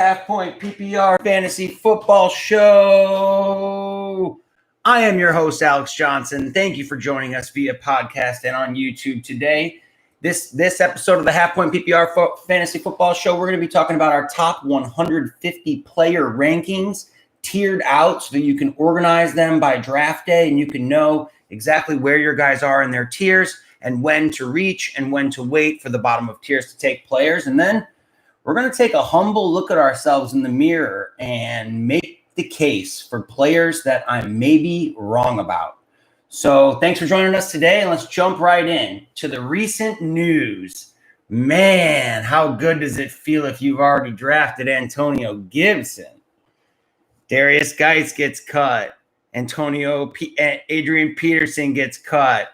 Half Point PPR Fantasy Football Show. I am your host, Alex Johnson. Thank you for joining us via podcast and on YouTube today. This episode of the Half Point PPR Fantasy Football Show, we're going to be talking about our top 150 player rankings, tiered out so that you can organize them by draft day and you can know exactly where your guys are in their tiers and when to reach and when to wait for the bottom of tiers to take players. And then we're going to take a humble look at ourselves in the mirror and make the case for players that I'm maybe wrong about. So thanks for joining us today, and let's jump right in to the recent news. Man, how good does it feel if you've already drafted Antonio Gibson? Darius Geis gets cut. Adrian Peterson gets cut.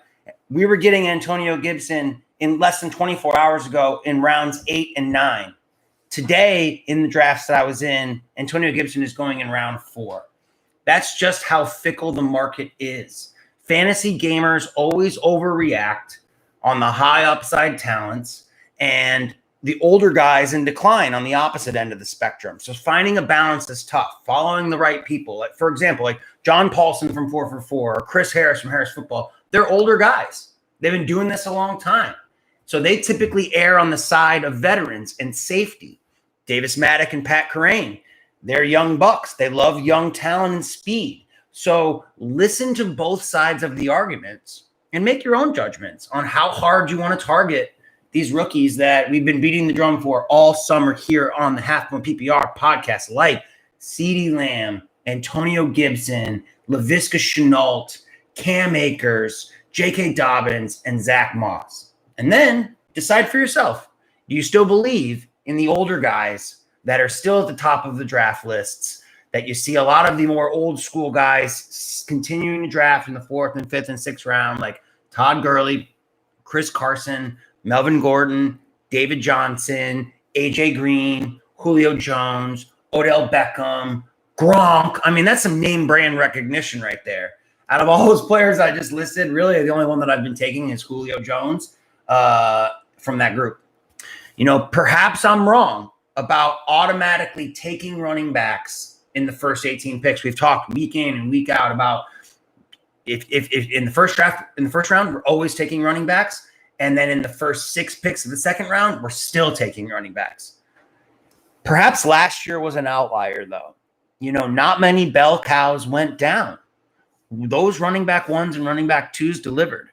We were getting Antonio Gibson in less than 24 hours ago in rounds 8 and 9. Today, in the drafts that I was in, Antonio Gibson is going in round 4. That's just how fickle the market is. Fantasy gamers always overreact on the high upside talents, and the older guys in decline on the opposite end of the spectrum. So finding a balance is tough. Following the right people, like for example, like John Paulson from 4for4 or Chris Harris from Harris Football, they're older guys. They've been doing this a long time. So they typically err on the side of veterans and safety. Davis Maddock and Pat Kerrane, they're young bucks. They love young talent and speed. So listen to both sides of the arguments and make your own judgments on how hard you want to target these rookies that we've been beating the drum for all summer here on the Half Point PPR podcast, like CeeDee Lamb, Antonio Gibson, Laviska Shenault, Cam Akers, J.K. Dobbins, and Zach Moss. And then decide for yourself. Do you still believe in the older guys that are still at the top of the draft lists, that you see a lot of the more old school guys continuing to draft in the 4th and 5th and 6th round, like Todd Gurley, Chris Carson, Melvin Gordon, David Johnson, AJ Green, Julio Jones, Odell Beckham, Gronk. I mean, that's some name brand recognition right there. Out of all those players I just listed, really the only one that I've been taking is Julio Jones from that group. You know, perhaps I'm wrong about automatically taking running backs in the first 18 picks. We've talked week in and week out about if in the first round, we're always taking running backs. And then in the first 6 picks of the second round, we're still taking running backs. Perhaps last year was an outlier, though. You know, not many bell cows went down. Those running back 1s and running back 2s delivered.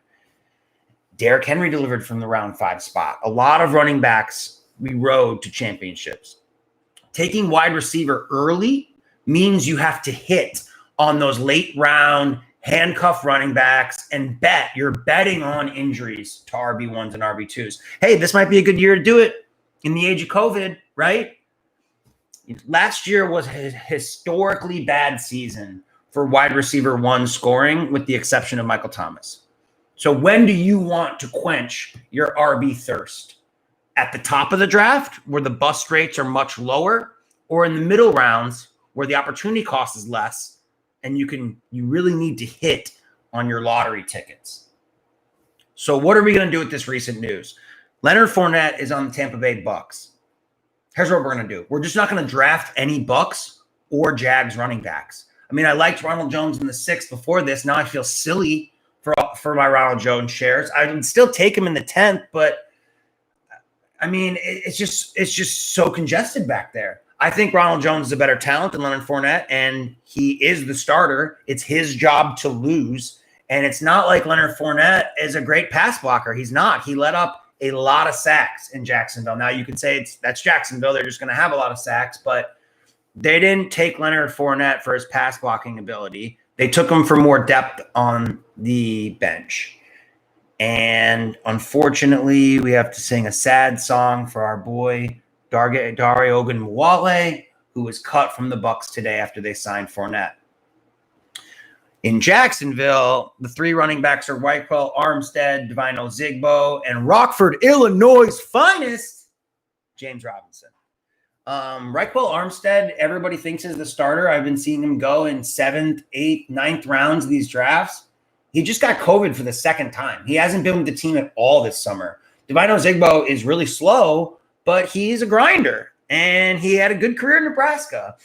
Derrick Henry delivered from the round 5 spot. A lot of running backs we rode to championships. Taking wide receiver early means you have to hit on those late round handcuff running backs and bet. You're betting on injuries to RB1s and RB2s. Hey, this might be a good year to do it in the age of COVID, right? Last year was a historically bad season for wide receiver 1 scoring, with the exception of Michael Thomas. So when do you want to quench your RB thirst? At the top of the draft, where the bust rates are much lower, or in the middle rounds where the opportunity cost is less and you really need to hit on your lottery tickets? So what are we going to do with this recent news? Leonard Fournette is on the Tampa Bay Bucks. Here's what we're going to do. We're just not going to draft any Bucks or Jags running backs. I mean, I liked Ronald Jones in the 6th before this. Now I feel silly for my Ronald Jones shares. I would still take him in the 10th, but I mean, it's just so congested back there. I think Ronald Jones is a better talent than Leonard Fournette, and he is the starter. It's his job to lose, and it's not like Leonard Fournette is a great pass blocker. He's not. He let up a lot of sacks in Jacksonville. Now, you could say that's Jacksonville. They're just going to have a lot of sacks, but they didn't take Leonard Fournette for his pass blocking ability. They took him for more depth on the bench. And unfortunately, we have to sing a sad song for our boy Dare Ogunbowale, who was cut from the Bucks today after they signed Fournette. In Jacksonville, the 3 running backs are Raquel Armstead, Divine Ozigbo, and Rockford, Illinois' finest, James Robinson. Raquel Armstead, everybody thinks is the starter. I've been seeing him go in 7th, 8th, 9th rounds of these drafts. He just got COVID for the second time. He hasn't been with the team at all this summer. Divine Ozigbo is really slow, but he's a grinder. and he had a good career in Nebraska.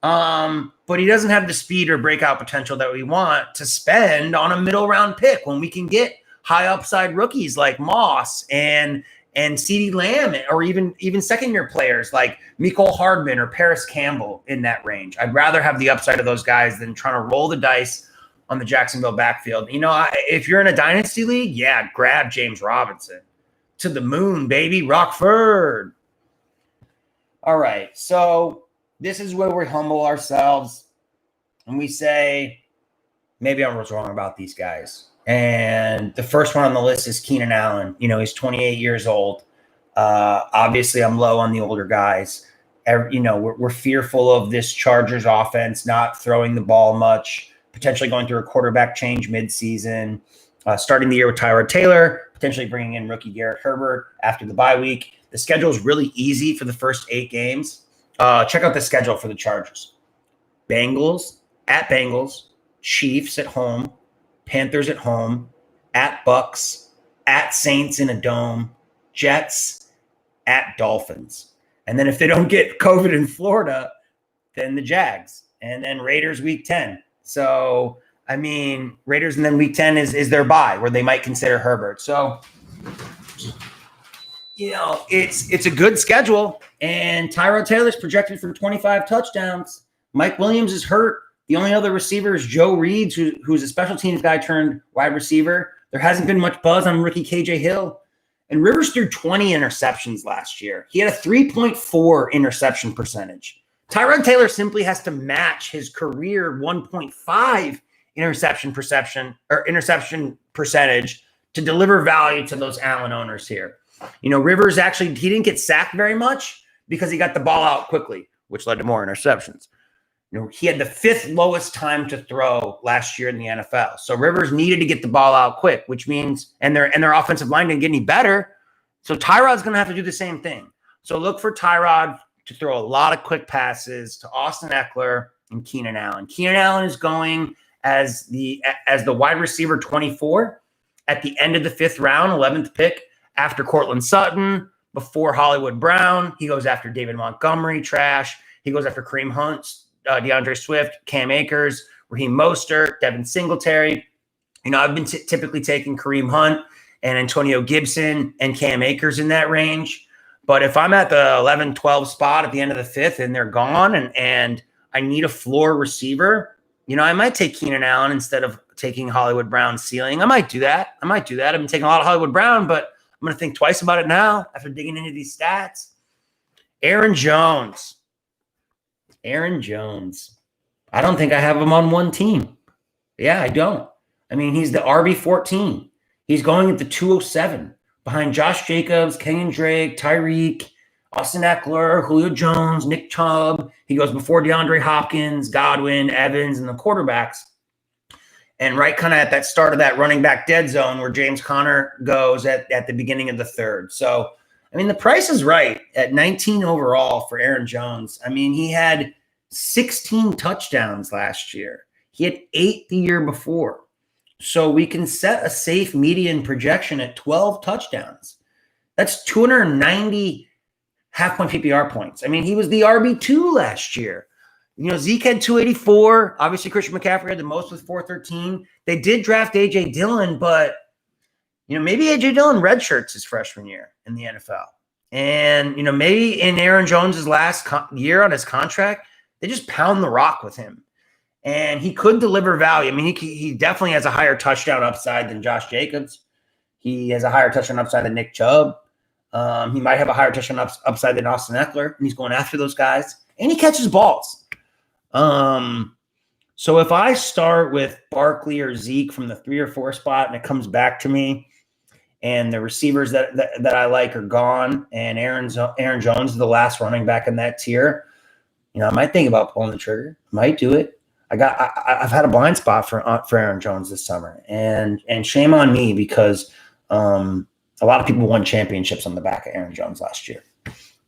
But he doesn't have the speed or breakout potential that we want to spend on a middle round pick when we can get high upside rookies like Moss and CeeDee Lamb, or even second year players like Mecole Hardman or Paris Campbell in that range. I'd rather have the upside of those guys than trying to roll the dice on the Jacksonville backfield. If you're in a dynasty league, yeah, grab James Robinson. To the moon, baby. Rockford. All right. So this is where we humble ourselves and we say, maybe I was wrong about these guys. And the first one on the list is Keenan Allen. He's 28 years old. Obviously, I'm low on the older guys. We're fearful of this Chargers offense not throwing the ball much, potentially going through a quarterback change midseason, starting the year with Tyrod Taylor, potentially bringing in rookie Garrett Herbert after the bye week. The schedule is really easy for the first 8 games. Check out the schedule for the Chargers. Bengals, Chiefs at home, Panthers at home, at Bucks, at Saints in a dome, Jets, at Dolphins. And then if they don't get COVID in Florida, then the Jags. And then Raiders week 10. So, Raiders and then week 10 is their bye where they might consider Herbert. So, it's a good schedule. And Tyrod Taylor's projected for 25 touchdowns. Mike Williams is hurt. The only other receiver is Joe Reed, who's a special teams guy turned wide receiver. There hasn't been much buzz on rookie KJ Hill. And Rivers threw 20 interceptions last year. He had a 3.4 interception percentage. Tyrod Taylor simply has to match his career 1.5 interception percentage to deliver value to those Allen owners here. Rivers he didn't get sacked very much because he got the ball out quickly, which led to more interceptions. He had the 5th lowest time to throw last year in the NFL. So Rivers needed to get the ball out quick, which means, and their offensive line didn't get any better. So Tyrod's going to have to do the same thing. So look for Tyrod to throw a lot of quick passes to Austin Eckler and Keenan Allen. Keenan Allen is going as the wide receiver 24 at the end of the 5th round, 11th pick, after Cortland Sutton, before Hollywood Brown. He goes after David Montgomery, trash. He goes after Kareem Hunt, DeAndre Swift, Cam Akers, Raheem Mostert, Devin Singletary. I've been typically taking Kareem Hunt and Antonio Gibson and Cam Akers in that range. But if I'm at the 11, 12 spot at the end of the 5th and they're gone and I need a floor receiver, I might take Keenan Allen instead of taking Hollywood Brown's ceiling. I might do that. I've been taking a lot of Hollywood Brown, but I'm going to think twice about it now after digging into these stats. Aaron Jones. I don't think I have him on one team. Yeah, I don't. He's the RB14. He's going at the 207 behind Josh Jacobs, Kenyon Drake, Tyreek, Austin Eckler, Julio Jones, Nick Chubb. He goes before DeAndre Hopkins, Godwin, Evans, and the quarterbacks. And right kind of at that start of that running back dead zone where James Conner goes at the beginning of the 3rd. So, the price is right at 19 overall for Aaron Jones. He had 16 touchdowns last year. He had 8 the year before. So we can set a safe median projection at 12 touchdowns. That's 290 half-point PPR points. He was the RB2 last year. Zeke had 284. Obviously, Christian McCaffrey had the most with 413. They did draft A.J. Dillon, but maybe A.J. Dillon redshirts his freshman year in the NFL. And, maybe in Aaron Jones's last year on his contract, they just pound the rock with him. And he could deliver value. He definitely has a higher touchdown upside than Josh Jacobs. He has a higher touchdown upside than Nick Chubb. He might have a higher touchdown upside than Austin Eckler, and he's going after those guys. And he catches balls. So if I start with Barkley or Zeke from the 3 or 4 spot and it comes back to me, and the receivers that I like are gone, and Aaron Jones is the last running back in that tier, I might think about pulling the trigger. Might do it. I've had a blind spot for Aaron Jones this summer, and shame on me because a lot of people won championships on the back of Aaron Jones last year.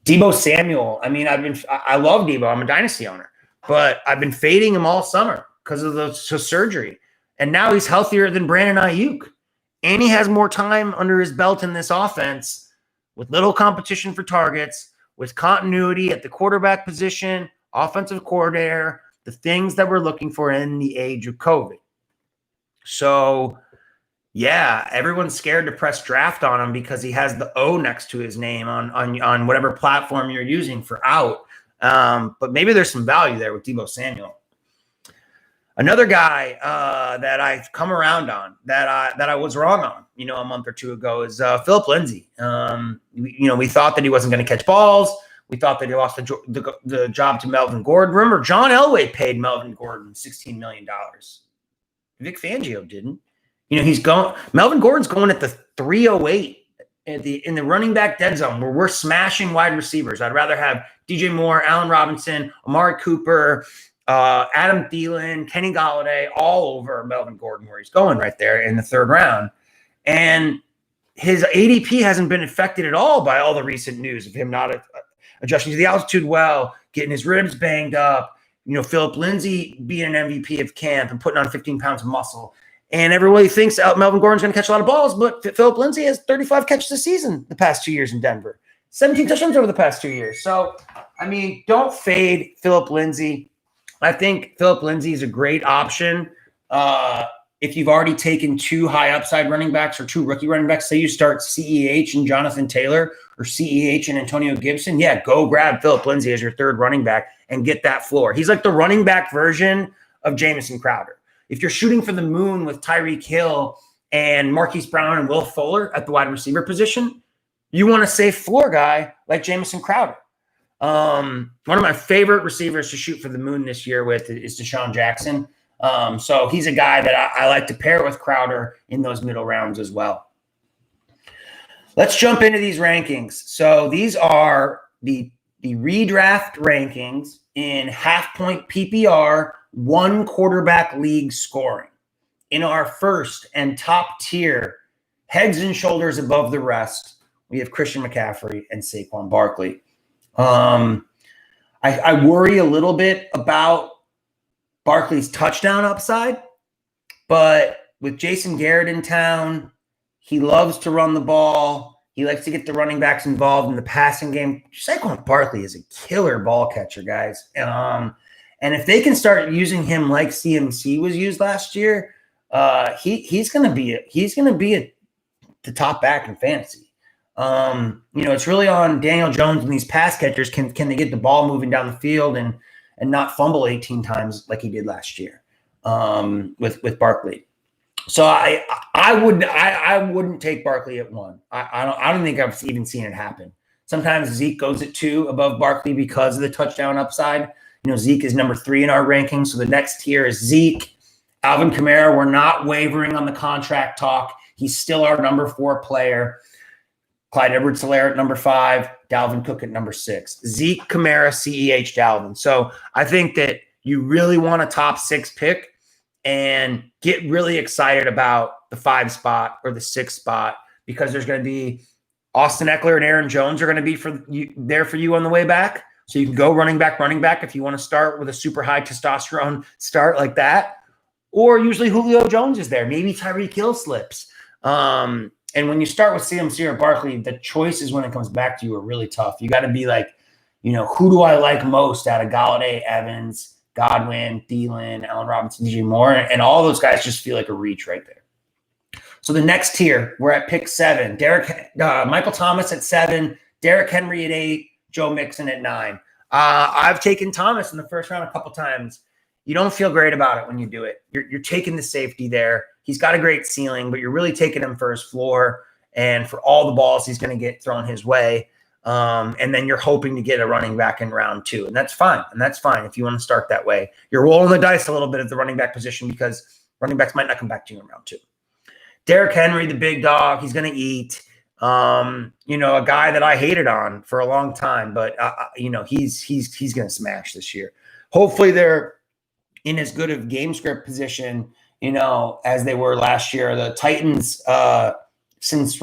Deebo Samuel. I love Deebo. I'm a dynasty owner, but I've been fading him all summer because of the surgery, and now he's healthier than Brandon Ayuk, and he has more time under his belt in this offense with little competition for targets, with continuity at the quarterback position, offensive coordinator, the things that we're looking for in the age of COVID. So, yeah, everyone's scared to press draft on him because he has the O next to his name on whatever platform you're using for out. But maybe there's some value there with Deebo Samuel. Another guy that I've come around on that I was wrong on, a month or two ago is Phillip Lindsay. We thought that he wasn't going to catch balls. We thought that he lost the job to Melvin Gordon. Remember, John Elway paid Melvin Gordon $16 million. Vic Fangio didn't. Melvin Gordon's going at the 308 in the running back dead zone where we're smashing wide receivers. I'd rather have DJ Moore, Allen Robinson, Amari Cooper, Adam Thielen, Kenny Golladay, all over Melvin Gordon where he's going right there in the third round. And his ADP hasn't been affected at all by all the recent news of him not adjusting to the altitude well, getting his ribs banged up, Phillip Lindsay being an MVP of camp and putting on 15 pounds of muscle. And everybody thinks Melvin Gordon's going to catch a lot of balls, but Phillip Lindsay has 35 catches a season the past 2 years in Denver, 17 touchdowns over the past 2 years. So, don't fade Phillip Lindsay. I think Phillip Lindsay is a great option. If you've already taken 2 high upside running backs or 2 rookie running backs, say you start CEH and Jonathan Taylor or CEH and Antonio Gibson, go grab Phillip Lindsay as your third running back and get that floor. He's like the running back version of Jamison Crowder. If you're shooting for the moon with Tyreek Hill and Marquise Brown and Will Fuller at the wide receiver position, you want a safe floor guy like Jamison Crowder. One of my favorite receivers to shoot for the moon this year with is Deshaun Jackson. So he's a guy that I like to pair with Crowder in those middle rounds as well. Let's jump into these rankings. So these are the redraft rankings in half-point PPR, 1 quarterback league scoring. In our first and top tier, heads and shoulders above the rest, we have Christian McCaffrey and Saquon Barkley. I worry a little bit about Barkley's touchdown upside, but with Jason Garrett in town, he loves to run the ball. He likes to get the running backs involved in the passing game. Saquon Barkley is a killer ball catcher, guys. And if they can start using him like CMC was used last year, he's going to be the top back in fantasy. It's really on Daniel Jones and these pass catchers. Can they get the ball moving down the field and not fumble 18 times like he did last year with Barkley? So I wouldn't take Barkley at 1. I don't think I've even seen it happen. Sometimes Zeke goes at 2 above Barkley because of the touchdown upside. Zeke is number 3 in our ranking. So the next tier is Zeke. Alvin Kamara, we're not wavering on the contract talk. He's still our number 4 player. Clyde Edwards-Helaire at number 5. Dalvin Cook at number 6. Zeke, Kamara, CEH, Dalvin. So I think that you really want a top 6 pick and get really excited about the 5 spot or the 6 spot because there's going to be Austin Eckler and Aaron Jones are going to be there for you on the way back. So you can go running back if you want to start with a super high testosterone start like that. Or usually Julio Jones is there. Maybe Tyreek Hill slips. And when you start with CMC or Barkley, the choices when it comes back to you are really tough. You got to be like, who do I like most out of Golladay, Evans, Godwin, Thielen, Allen Robinson, DJ Moore, and all those guys just feel like a reach right there. So the next tier, we're at pick 7. Michael Thomas at 7, Derrick Henry at 8, Joe Mixon at 9. I've taken Thomas in the first round a couple times. You don't feel great about it when you do it. You're taking the safety there. He's got a great ceiling, but you're really taking him for his floor and for all the balls he's going to get thrown his way. And then you're hoping to get a running back in round 2. And that's fine. If you want to start that way. You're rolling the dice a little bit at the running back position because running backs might not come back to you in round 2. Derrick Henry, the big dog, he's going to eat. A guy that I hated on for a long time, but he's going to smash this year. Hopefully they're in as good of game script position, as they were last year. The Titans, since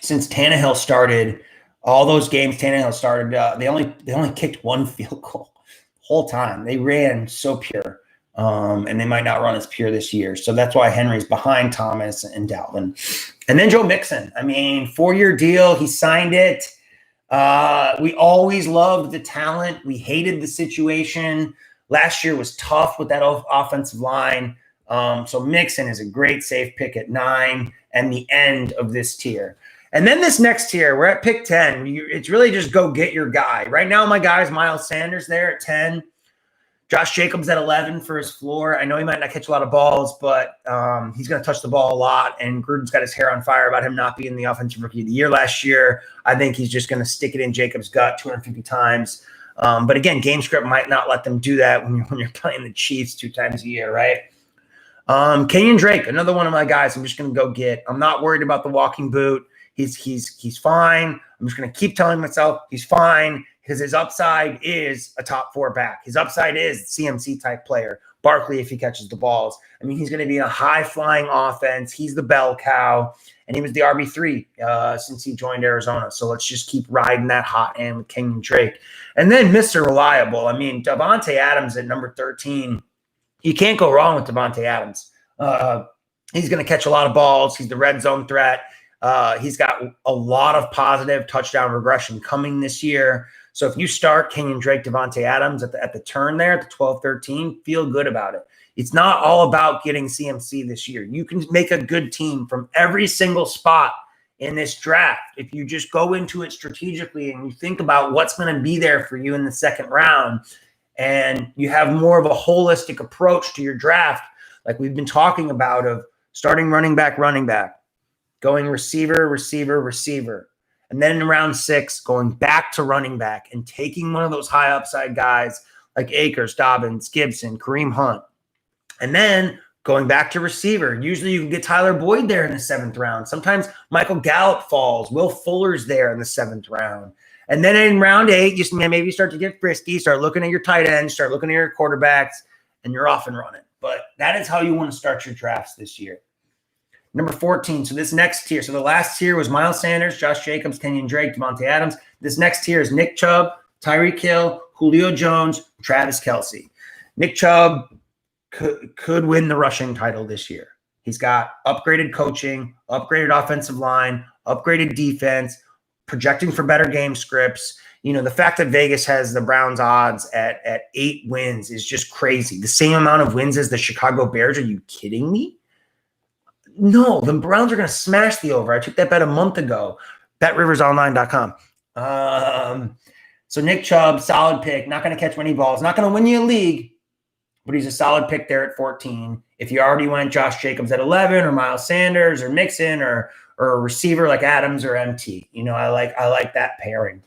Tannehill started, all those games Tannehill started, they only kicked 1 field goal the whole time. They ran so pure. And they might not run as pure this year. So that's why Henry's behind Thomas and Dalvin. And then Joe Mixon. 4-year deal. He signed it. We always loved the talent. We hated the situation. Last year was tough with that offensive line. So Mixon is a great safe pick at 9 and the end of this tier. And then this next tier, we're at pick 10. It's really just go get your guy. Right now, my guy is Miles Sanders there at 10. Josh Jacobs at 11 for his floor. I know he might not catch a lot of balls, but he's going to touch the ball a lot. And Gruden's got his hair on fire about him not being the offensive rookie of the year last year. I think he's just going to stick it in Jacobs' gut 250 times. But again, game script might not let them do that when you're playing the Chiefs 2 times a year, right? Kenyon Drake, another one of my guys I'm just going to go get. I'm not worried about the walking boot. He's fine. I'm just going to keep telling myself he's fine because his upside is a top 4 back. His upside is CMC type player. Barkley, if he catches the balls. I mean, he's going to be in a high-flying offense. He's the bell cow, and he was the RB3 since he joined Arizona. So let's just keep riding that hot hand with Kenyon Drake. And then Mr. Reliable. I mean, Davante Adams at number 13. You can't go wrong with Davante Adams. He's going to catch a lot of balls. He's the red zone threat. He's got a lot of positive touchdown regression coming this year. So if you start Kenyon Drake, Davante Adams at the turn there, at the 12-13, feel good about it. It's not all about getting CMC this year. You can make a good team from every single spot in this draft if you just go into it strategically and you think about what's going to be there for you in the second round, and you have more of a holistic approach to your draft, like we've been talking about, of starting running back, going receiver, and then in round 6, going back to running back and taking one of those high upside guys like Akers, Dobbins, Gibson, Kareem Hunt, and then going back to receiver. Usually you can get Tyler Boyd there in the 7th round. Sometimes Michael Gallup falls. Will Fuller's there in the 7th round. And then in round 8, you maybe start to get frisky, start looking at your tight ends, start looking at your quarterbacks, and you're off and running. But that is how you want to start your drafts this year. Number 14, so this next tier. So the last tier was Miles Sanders, Josh Jacobs, Kenyon Drake, Davante Adams. This next tier is Nick Chubb, Tyreek Hill, Julio Jones, Travis Kelce. Nick Chubb could win the rushing title this year. He's got upgraded coaching, upgraded offensive line, upgraded defense, projecting for better game scripts. You know, the fact that Vegas has the Browns odds at 8 wins is just crazy. The same amount of wins as the Chicago Bears. Are you kidding me? No, the Browns are going to smash the over. I took that bet a month ago. BetRiversOnline.com. So Nick Chubb, solid pick. Not going to catch many balls. Not going to win you a league, but he's a solid pick there at 14. If you already went Josh Jacobs at 11, or Miles Sanders, or Mixon, or a receiver like Adams or MT, you know, I like that pairing.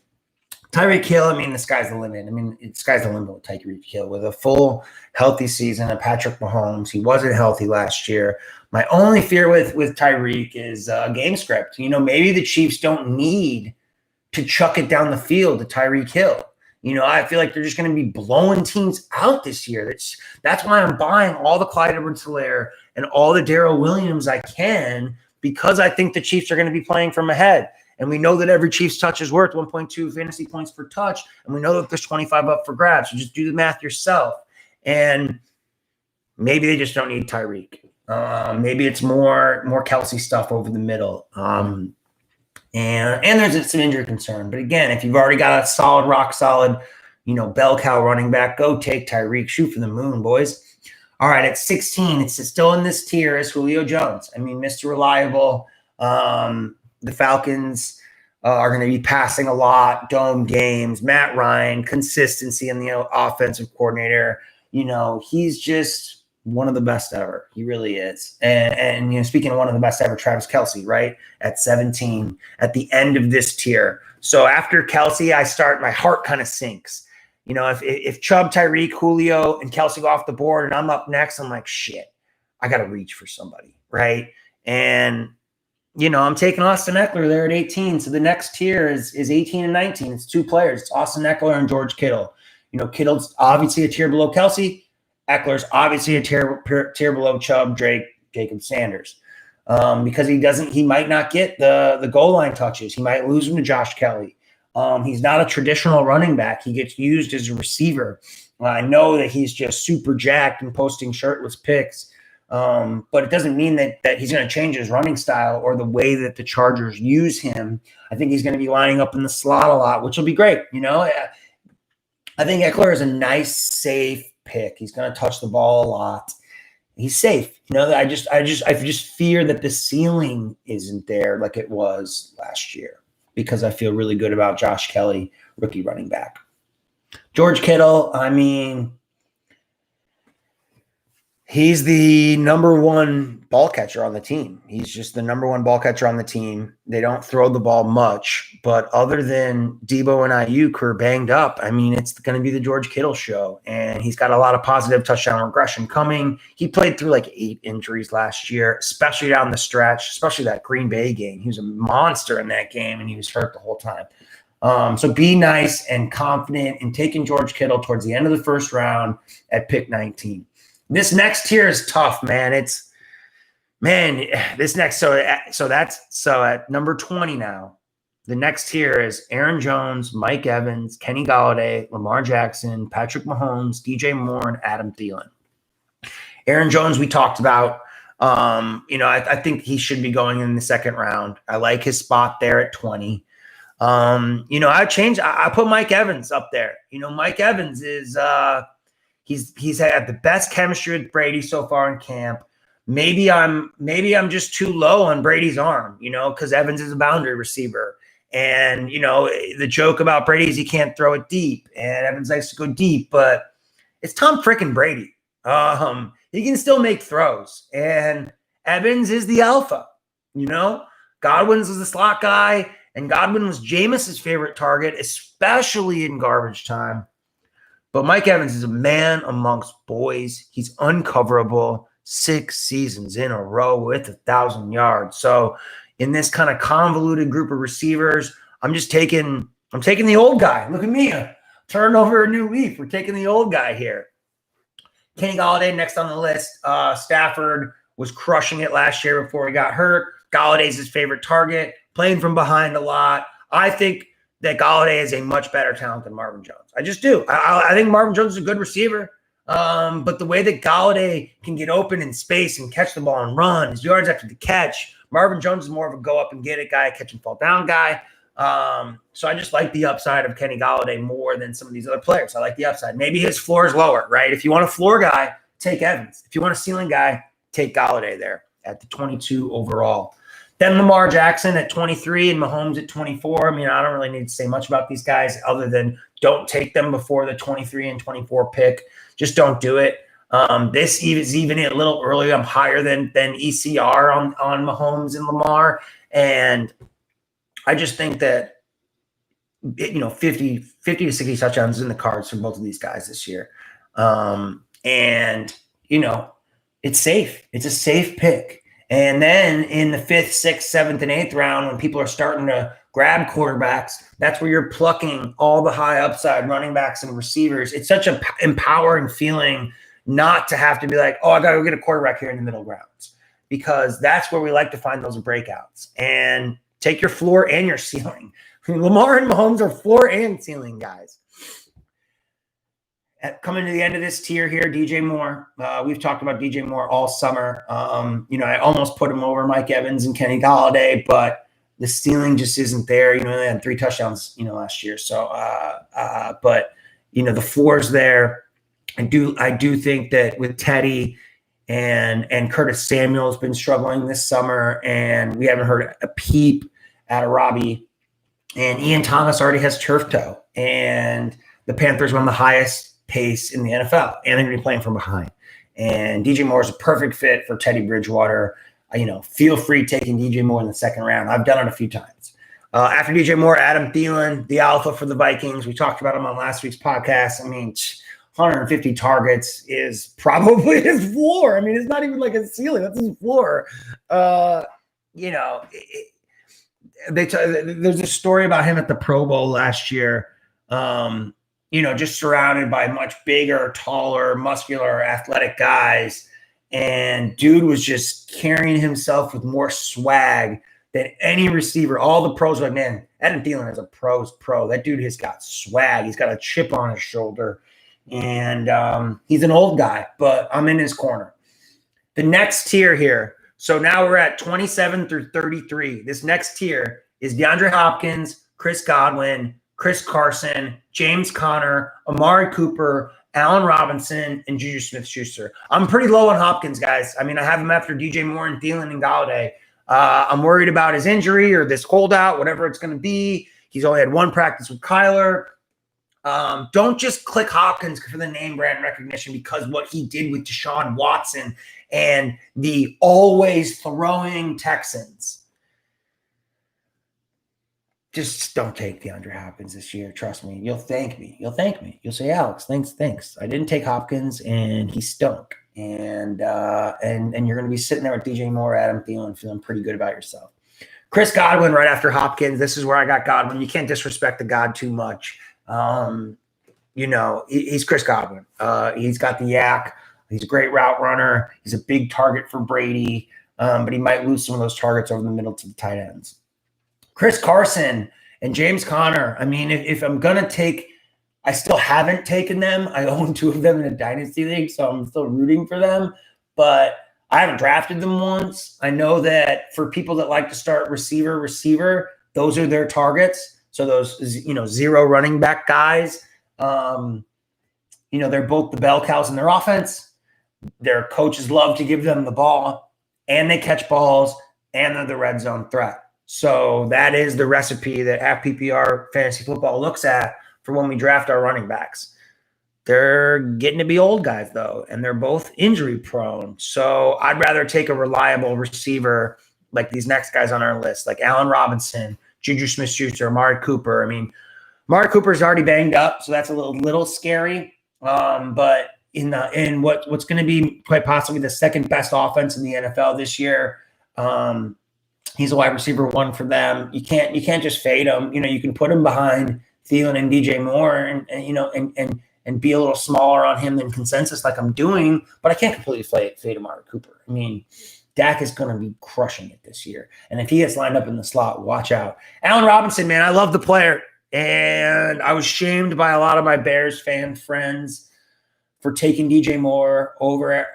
Tyreek Hill, I mean, the sky's the limit. I mean, the sky's the limit with Tyreek Hill. With a full healthy season of Patrick Mahomes, he wasn't healthy last year. My only fear with Tyreek is game script. You know, maybe the Chiefs don't need to chuck it down the field to Tyreek Hill. You know, I feel like they're just going to be blowing teams out this year. That's why I'm buying all the Clyde Edwards-Helaire and all the Darrell Williams I can, because I think the Chiefs are going to be playing from ahead. And we know that every Chiefs touch is worth 1.2 fantasy points per touch. And we know that there's 25 up for grabs. So just do the math yourself. And maybe they just don't need Tyreek. Maybe it's more Kelce stuff over the middle. And there's some injury concern. But again, if you've already got a solid, rock solid, you know, bell cow running back, go take Tyreek. Shoot for the moon, boys. All right, at 16, it's still in this tier as Julio Jones. I mean, Mr. Reliable. The Falcons are going to be passing a lot, dome games, Matt Ryan, consistency in the offensive coordinator. You know, he's just one of the best ever. He really is. And you know, speaking of one of the best ever, Travis Kelce, right? At 17, at the end of this tier. So after Kelce, my heart kind of sinks. You know, if Chubb, Tyreek, Julio, and Kelce go off the board and I'm up next, I'm like, shit, I got to reach for somebody, right? And you know, I'm taking Austin Eckler there at 18. So the next tier is 18 and 19. It's 2 players. It's Austin Eckler and George Kittle. You know, Kittle's obviously a tier below Kelce. Eckler's obviously a tier below Chubb, Drake, Jacob Sanders. Because he might not get the goal line touches. He might lose them to Josh Kelly. He's not a traditional running back. He gets used as a receiver. I know that he's just super jacked and posting shirtless pics But it doesn't mean that he's going to change his running style or the way that the Chargers use him. I think he's going to be lining up in the slot a lot, which will be great. I think Eckler is a nice, safe pick. He's going to touch the ball a lot. He's safe. I just fear that the ceiling isn't there like it was last year because I feel really good about Josh Kelly, rookie running back. George Kittle, he's the number one ball catcher on the team. He's just the number one ball catcher on the team. They don't throw the ball much, but other than Deebo and Ayuk are banged up, it's going to be the George Kittle show, and he's got a lot of positive touchdown regression coming. He played through like 8 injuries last year, especially down the stretch, especially that Green Bay game. He was a monster in that game, and he was hurt the whole time. So be nice and confident in taking George Kittle towards the end of the first round at pick 19. This next tier is tough, man. So at number 20 now, the next tier is Aaron Jones, Mike Evans, Kenny Golladay, Lamar Jackson, Patrick Mahomes, DJ Moore, and Adam Thielen. Aaron Jones, we talked about. I think he should be going in the second round. I like his spot there at 20. I put Mike Evans up there. Mike Evans is he's had the best chemistry with Brady so far in camp. Maybe I'm just too low on Brady's arm, because Evans is a boundary receiver. And, the joke about Brady is he can't throw it deep, and Evans likes to go deep, but it's Tom frickin' Brady. He can still make throws, and Evans is the alpha, Godwin's is the slot guy, and Godwin was Jameis's favorite target, especially in garbage time. But Mike Evans is a man amongst boys. He's uncoverable 6 seasons in a row with 1,000 yards. So in this kind of convoluted group of receivers, I'm taking the old guy. Look at me, turn over a new leaf. We're taking the old guy here. Kenny Golladay next on the list. Stafford was crushing it last year before he got hurt. Galladay's his favorite target, playing from behind a lot. I think that Golladay is a much better talent than Marvin Jones. I just do. I think Marvin Jones is a good receiver. But the way that Golladay can get open in space and catch the ball and run, his yards after the catch, Marvin Jones is more of a go up and get it guy, catch and fall down guy. So I just like the upside of Kenny Golladay more than some of these other players. I like the upside. Maybe his floor is lower, right? If you want a floor guy, take Evans. If you want a ceiling guy, take Golladay there at the 22 overall. Then Lamar Jackson at 23 and Mahomes at 24. I don't really need to say much about these guys other than don't take them before the 23 and 24 pick. Just don't do it. This is even a little early. I'm higher than ECR on Mahomes and Lamar. And I just think that, 50 to 60 touchdowns is in the cards for both of these guys this year. It's safe. It's a safe pick. And then in the 5th, 6th, 7th, and 8th round, when people are starting to grab quarterbacks, that's where you're plucking all the high upside running backs and receivers. It's such an empowering feeling not to have to be like, oh, I got to go get a quarterback here in the middle grounds, because that's where we like to find those breakouts. And take your floor and your ceiling. Lamar and Mahomes are floor and ceiling guys. Coming to the end of this tier here, DJ Moore. We've talked about DJ Moore all summer. I almost put him over Mike Evans and Kenny Golladay, but the ceiling just isn't there. They had 3 touchdowns, last year. So, the floor's there. I do think that with Teddy and Curtis Samuel's been struggling this summer, and we haven't heard a peep out of Robbie. And Ian Thomas already has turf toe, and the Panthers run the highest pace in the NFL, and they're going to be playing from behind. And DJ Moore is a perfect fit for Teddy Bridgewater. Feel free taking DJ Moore in the second round. I've done it a few times. After DJ Moore, Adam Thielen, the alpha for the Vikings. We talked about him on last week's podcast. 150 targets is probably his floor. It's not even like a ceiling. That's his floor. There's a story about him at the Pro Bowl last year. Just surrounded by much bigger, taller, muscular, athletic guys. And dude was just carrying himself with more swag than any receiver. All the pros were like, man, Adam Thielen is a pro's pro. That dude has got swag. He's got a chip on his shoulder. And he's an old guy, but I'm in his corner. The next tier here. So now we're at 27 through 33. This next tier is DeAndre Hopkins, Chris Godwin, Chris Carson, James Conner, Amari Cooper, Allen Robinson, and Juju Smith-Schuster. I'm pretty low on Hopkins, guys. I mean, I have him after DJ Moore and Thielen and Galladay. I'm worried about his injury or this holdout, whatever it's going to be. He's only had one practice with Kyler. Don't just click Hopkins for the name brand recognition because what he did with Deshaun Watson and the always throwing Texans. Just don't take DeAndre Hopkins this year. Trust me. You'll thank me. You'll thank me. You'll say, Alex, thanks. I didn't take Hopkins and he stunk. And you're going to be sitting there with DJ Moore, Adam Thielen, feeling pretty good about yourself. Chris Godwin right after Hopkins. This is where I got Godwin. You can't disrespect the God too much. He's Chris Godwin. He's got the yak. He's a great route runner. He's a big target for Brady, but he might lose some of those targets over the middle to the tight ends. Chris Carson and James Conner. I mean, if I'm going to take – I still haven't taken them. I own two of them in a dynasty league, so I'm still rooting for them. But I haven't drafted them once. I know that for people that like to start receiver, those are their targets. So those, zero running back guys, they're both the bell cows in their offense. Their coaches love to give them the ball, and they catch balls, and they're the red zone threat. So that is the recipe that PPR Fantasy Football looks at for when we draft our running backs. They're getting to be old guys, though, and they're both injury prone. So I'd rather take a reliable receiver like these next guys on our list, like Allen Robinson, Juju Smith-Schuster, Amari Cooper. I mean, Amari Cooper's already banged up, so that's a little scary. But in what's going to be quite possibly the second best offense in the NFL this year, he's a wide receiver one for them. You can't just fade him. You can put him behind Thielen and DJ Moore and be a little smaller on him than consensus like I'm doing, but I can't completely fade Amari Cooper. I mean, Dak is going to be crushing it this year. And if he gets lined up in the slot, watch out. Allen Robinson, man, I love the player. And I was shamed by a lot of my Bears fan friends for taking DJ Moore over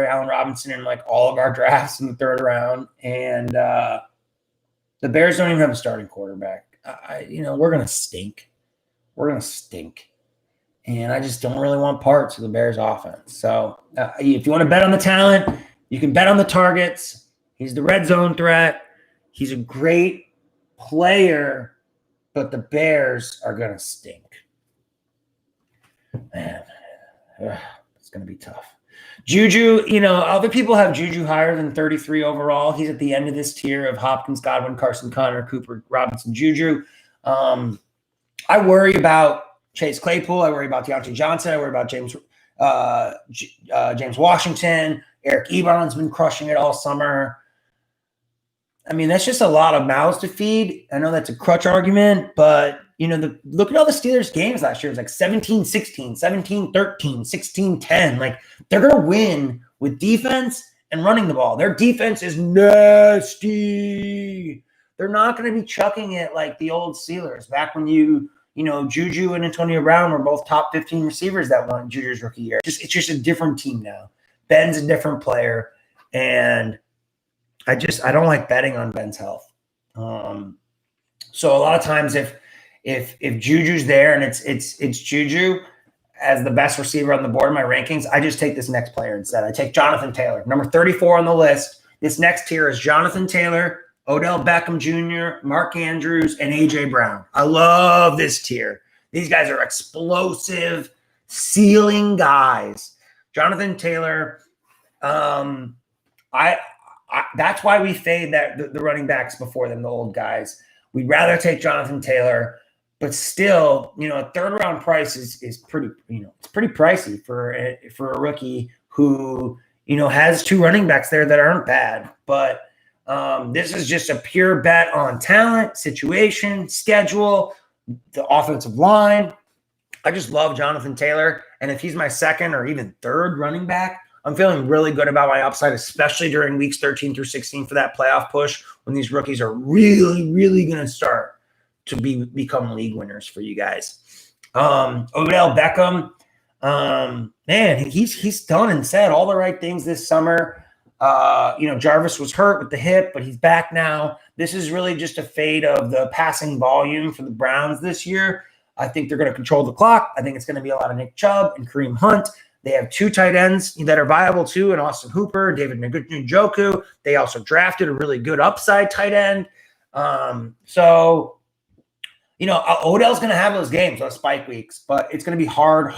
Allen Robinson in like all of our drafts in the third round. And the Bears don't even have a starting quarterback. We're going to stink. We're going to stink. And I just don't really want parts of the Bears offense. So if you want to bet on the talent, you can bet on the targets. He's the red zone threat. He's a great player, but the Bears are going to stink. Man, it's going to be tough. Juju, other people have Juju higher than 33 overall. He's at the end of this tier of Hopkins, Godwin, Carson, Conner, Cooper, Robinson, Juju. I worry about Chase Claypool. I worry about Deontay Johnson. I worry about James Washington. Eric Ebron's been crushing it all summer. I mean, that's just a lot of mouths to feed. I know that's a crutch argument, but, look at all the Steelers games last year. It was like 17-16, 17-13, 16-10. Like, they're going to win with defense and running the ball. Their defense is nasty. They're not going to be chucking it like the old Steelers back when Juju and Antonio Brown were both top 15 receivers that won Juju's rookie year. It's just a different team now. Ben's a different player, and I don't like betting on Ben's health. So a lot of times if Juju's there and it's Juju as the best receiver on the board in my rankings, I just take this next player instead. I take Jonathan Taylor, number 34 on the list. This next tier is Jonathan Taylor, Odell Beckham Jr., Mark Andrews, and A.J. Brown. I love this tier. These guys are explosive, ceiling guys. Jonathan Taylor, that's why we fade the running backs before them, the old guys. We'd rather take Jonathan Taylor, but still, a third round price is pretty, it's pretty pricey for a rookie who, has two running backs there that aren't bad. But this is just a pure bet on talent, situation, schedule, the offensive line. I just love Jonathan Taylor. And if he's my second or even third running back, I'm feeling really good about my upside, especially during weeks 13 through 16 for that playoff push when these rookies are really, really going to start to become league winners for you guys. Odell Beckham, man, he's done and said all the right things this summer. Jarvis was hurt with the hip, but he's back now. This is really just a fade of the passing volume for the Browns this year. I think they're going to control the clock. I think it's going to be a lot of Nick Chubb and Kareem Hunt. They have 2 tight ends that are viable too, and Austin Hooper, David Njoku. They also drafted a really good upside tight end. Odell's going to have those games, those spike weeks, but it's going to be hard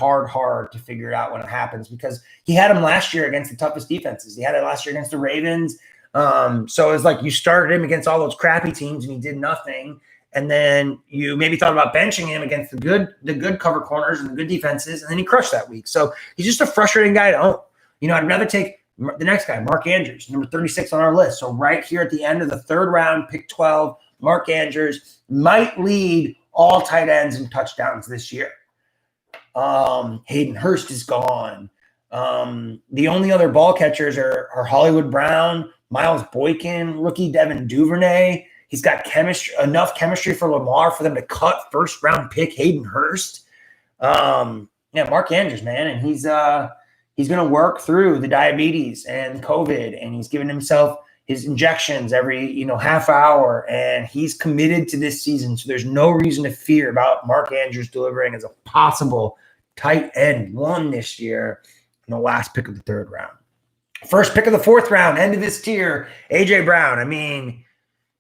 to figure it out when it happens because he had him last year against the toughest defenses. He had it last year against the Ravens. So it's like you started him against all those crappy teams and he did nothing. And then you maybe thought about benching him against the good cover corners and the good defenses, and then he crushed that week. So he's just a frustrating guy to own. I'd rather take the next guy, Mark Andrews, number 36 on our list. So right here at the end of the 3rd round, pick 12, Mark Andrews might lead all tight ends in touchdowns this year. Hayden Hurst is gone. The only other ball catchers are Hollywood Brown, Miles Boykin, rookie Devin Duvernay. He's got enough chemistry for Lamar for them to cut 1st round pick Hayden Hurst. Mark Andrews, man, and he's going to work through the diabetes and COVID, and he's giving himself his injections every half hour, and he's committed to this season. So there's no reason to fear about Mark Andrews delivering as a possible tight end 1 this year in the last pick of the 3rd round. First pick of the 4th round, end of this tier, A.J. Brown. I mean,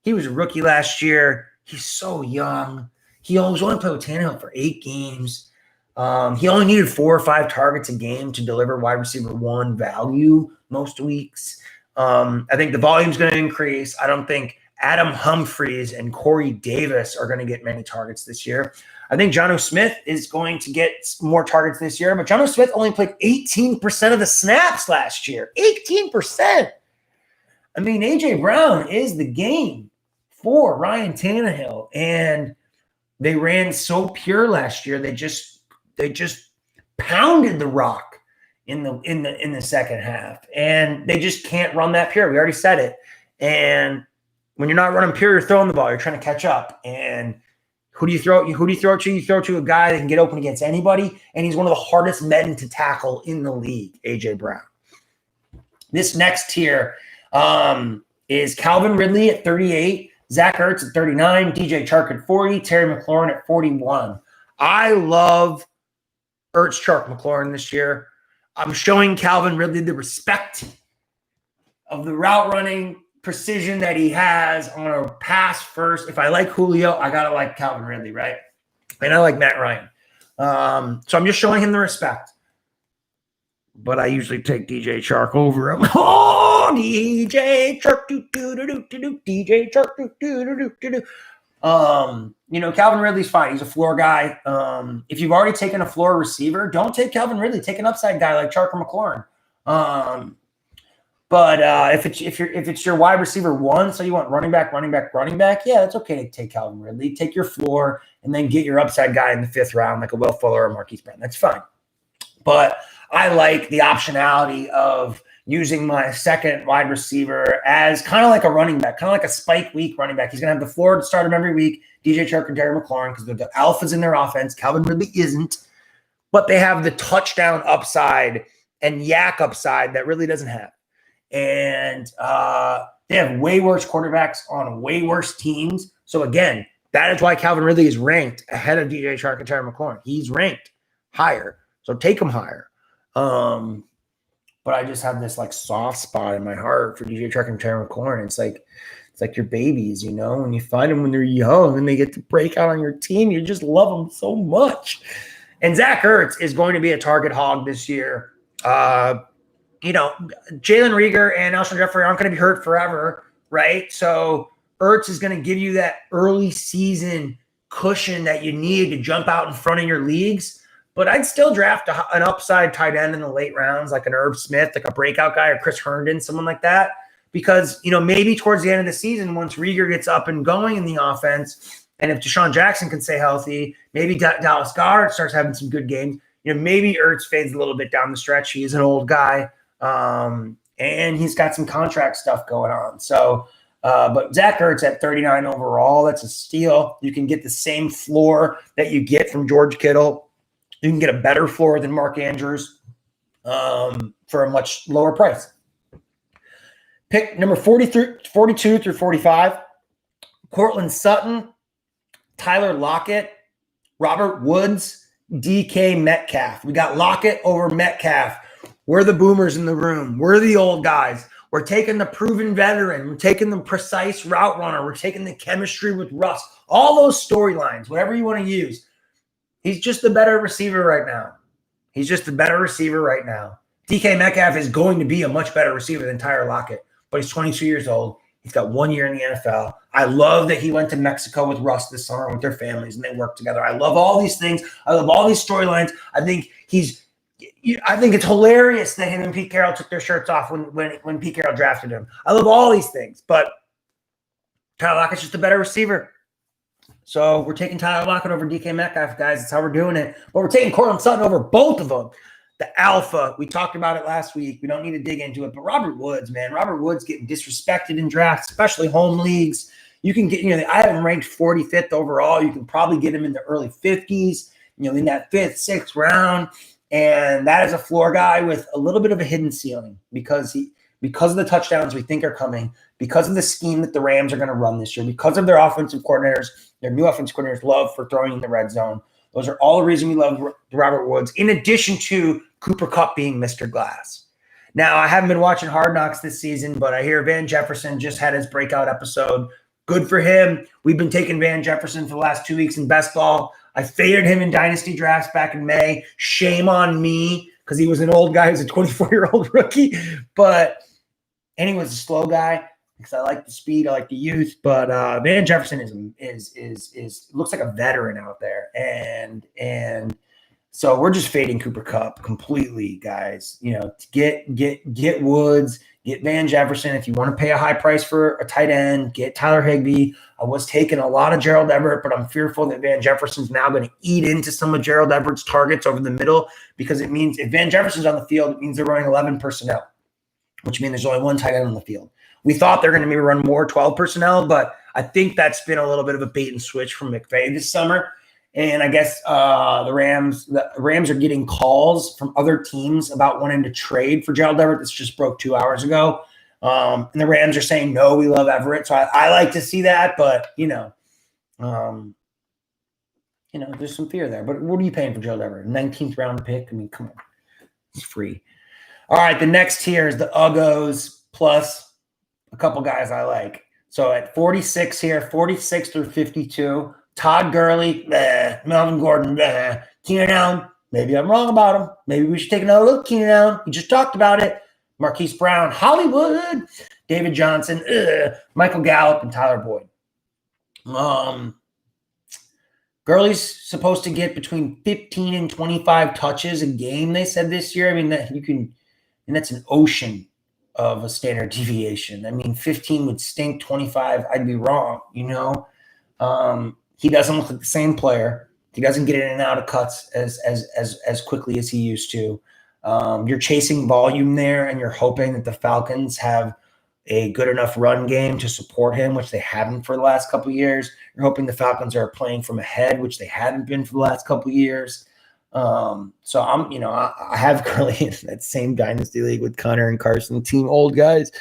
he was a rookie last year. He's so young. He was only played with Tannehill for 8 games. He only needed 4 or 5 targets a game to deliver wide receiver 1 value most weeks. I think the volume's going to increase. I don't think Adam Humphries and Corey Davis are going to get many targets this year. I think Jonnu Smith is going to get more targets this year, but Jonnu Smith only played 18% of the snaps last year. 18%. I mean, A.J. Brown is the game for Ryan Tannehill, and they ran so pure last year. They just pounded the rock in the second half, and they just can't run that pure. We already said it. And when you're not running pure, you're throwing the ball. You're trying to catch up. And who do you throw to? You throw to a guy that can get open against anybody, and he's one of the hardest men to tackle in the league, A.J. Brown. This next tier is Calvin Ridley at 38, Zach Ertz at 39, DJ Chark at 40, Terry McLaurin at 41. I love Ertz, Chark, McLaurin this year. I'm showing Calvin Ridley the respect of the route running precision that he has on a pass first. If I like Julio, I got to like Calvin Ridley, right? And I like Matt Ryan. So I'm just showing him the respect. But I usually take DJ Chark over him. Oh, DJ Chark, DJ Chark, Calvin Ridley's fine. He's a floor guy. If you've already taken a floor receiver, don't take Calvin Ridley. Take an upside guy like Chark or McLaurin. But if it's your wide receiver 1, so you want running back, yeah, it's okay to take Calvin Ridley. Take your floor and then get your upside guy in the 5th round, like a Will Fuller or Marquise Brown. That's fine. But I like the optionality of using my second wide receiver as kind of like a running back, kind of like a spike week running back. He's going to have the floor to start him every week, DJ Chark and Terry McLaurin, because they're the alphas in their offense. Calvin Ridley isn't. But they have the touchdown upside and yak upside that Ridley doesn't have. And they have way worse quarterbacks on way worse teams. So, again, that is why Calvin Ridley is ranked ahead of DJ Chark and Terry McLaurin. He's ranked higher. So take him higher. But I just have this like soft spot in my heart for DJ Chark and Terry McLaurin. It's like your babies, when you find them when they're young and they get to break out on your team, you just love them so much. And Zach Ertz is going to be a target hog this year. Jalen Reagor and Alshon Jeffrey aren't going to be hurt forever, right? So Ertz is going to give you that early season cushion that you need to jump out in front of your leagues. But I'd still draft an upside tight end in the late rounds, like an Irv Smith, like a breakout guy, or Chris Herndon, someone like that. Because, maybe towards the end of the season, once Reagor gets up and going in the offense, and if Deshaun Jackson can stay healthy, maybe Dallas Goedert starts having some good games, maybe Ertz fades a little bit down the stretch. He is an old guy, and he's got some contract stuff going on. So, but Zach Ertz at 39 overall, that's a steal. You can get the same floor that you get from George Kittle. You can get a better floor than Mark Andrews for a much lower price. Pick number 42 through 45, Cortland Sutton, Tyler Lockett, Robert Woods, DK Metcalf. We got Lockett over Metcalf. We're the boomers in the room. We're the old guys. We're taking the proven veteran. We're taking the precise route runner. We're taking the chemistry with Russ. All those storylines, whatever you want to use. He's just the better receiver right now. He's just the better receiver right now. DK Metcalf is going to be a much better receiver than Tyler Lockett, but he's 22 years old. He's got 1 year in the NFL. I love that he went to Mexico with Russ this summer with their families and they worked together. I love all these things. I love all these storylines. I think it's hilarious that him and Pete Carroll took their shirts off when Pete Carroll drafted him. I love all these things, but Tyler Lockett's just a better receiver. So we're taking Tyler Lockett over DK Metcalf, guys. That's how we're doing it. But we're taking Cortland Sutton over both of them. The alpha, we talked about it last week. We don't need to dig into it. But Robert Woods, man, Robert Woods getting disrespected in drafts, especially home leagues. You can get, I have him ranked 45th overall. You can probably get him in the early 50s, in that 5th, 6th round. And that is a floor guy with a little bit of a hidden ceiling because of the touchdowns we think are coming, because of the scheme that the Rams are going to run this year, because of their offensive coordinators, their new offensive coordinators love for throwing in the red zone. Those are all the reasons we love Robert Woods, in addition to Cooper Kupp being Mr. Glass. Now, I haven't been watching Hard Knocks this season, but I hear Van Jefferson just had his breakout episode. Good for him. We've been taking Van Jefferson for the last 2 weeks in best ball. I faded him in dynasty drafts back in May. Shame on me because he was an old guy who's a 24-year-old rookie. But and he was a slow guy because I like the speed, I like the youth. But Van Jefferson is looks like a veteran out there, and so we're just fading Cooper Kupp completely, guys. To get Woods, get Van Jefferson. If you want to pay a high price for a tight end, get Tyler Higbee. I was taking a lot of Gerald Everett, but I'm fearful that Van Jefferson's now going to eat into some of Gerald Everett's targets over the middle, because it means if Van Jefferson's on the field, it means they're running 11 personnel, which means there's only one tight end on the field. We thought they're going to maybe run more 12 personnel, but I think that's been a little bit of a bait and switch from McVay this summer. And I guess the Rams are getting calls from other teams about wanting to trade for Gerald Everett. This just broke 2 hours ago. And the Rams are saying, no, we love Everett. So I like to see that, but, there's some fear there. But what are you paying for Gerald Everett? 19th round pick? I mean, come on. It's free. All right, the next tier is the Uggos plus a couple guys I like. So at 46 here, 46 through 52, Todd Gurley, Melvin Gordon, Keenan Allen. Maybe I'm wrong about him. Maybe we should take another look at Keenan Allen. We just talked about it. Marquise Brown, Hollywood, David Johnson, Michael Gallup, and Tyler Boyd. Gurley's supposed to get between 15 and 25 touches a game, they said this year. I mean, that's an ocean of a standard deviation. I mean, 15 would stink, 25, I'd be wrong, He doesn't look like the same player. He doesn't get in and out of cuts as quickly as he used to. You're chasing volume there, and you're hoping that the Falcons have a good enough run game to support him, which they haven't for the last couple of years. You're hoping the Falcons are playing from ahead, which they haven't been for the last couple of years. So I have Gurley in that same dynasty league with Connor and Carson, team old guys.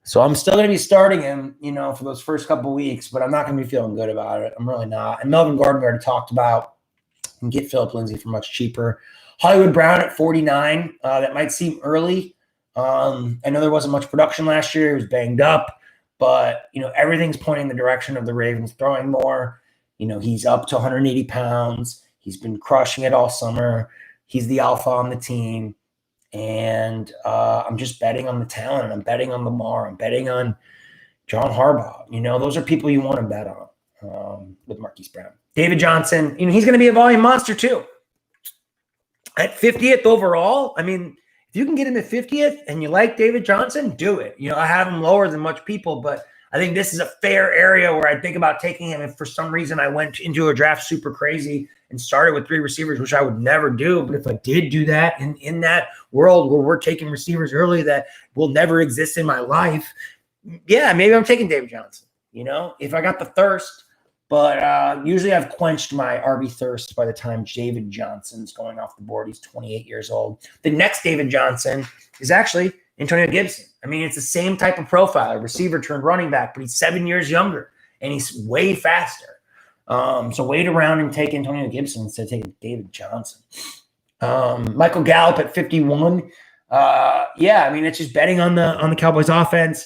So I'm still going to be starting him, for those first couple of weeks, but I'm not going to be feeling good about it. I'm really not. And Melvin Gordon, we already talked about. You can get Phillip Lindsay for much cheaper. Hollywood Brown at 49. That might seem early. I know there wasn't much production last year. He was banged up, but everything's pointing the direction of the Ravens throwing more. He's up to 180 pounds. He's been crushing it all summer. He's the alpha on the team. And I'm just betting on the talent. I'm betting on Lamar. I'm betting on John Harbaugh. Those are people you want to bet on with Marquise Brown. David Johnson, he's going to be a volume monster too. At 50th overall, I mean, if you can get him at 50th and you like David Johnson, do it. I have him lower than much people, but I think this is a fair area where I think about taking him. If for some reason I went into a draft super crazy and started with 3 receivers, which I would never do, but if I did do that in that world where we're taking receivers early that will never exist in my life, yeah, maybe I'm taking David Johnson, if I got the thirst. But usually I've quenched my RB thirst by the time David Johnson's going off the board. He's 28 years old. The next David Johnson is actually Antonio Gibson. I mean, it's the same type of profile, receiver turned running back, but he's 7 years younger and he's way faster. So wait around and take Antonio Gibson instead of taking David Johnson. Michael Gallup at 51. Yeah, I mean, it's just betting on the Cowboys offense.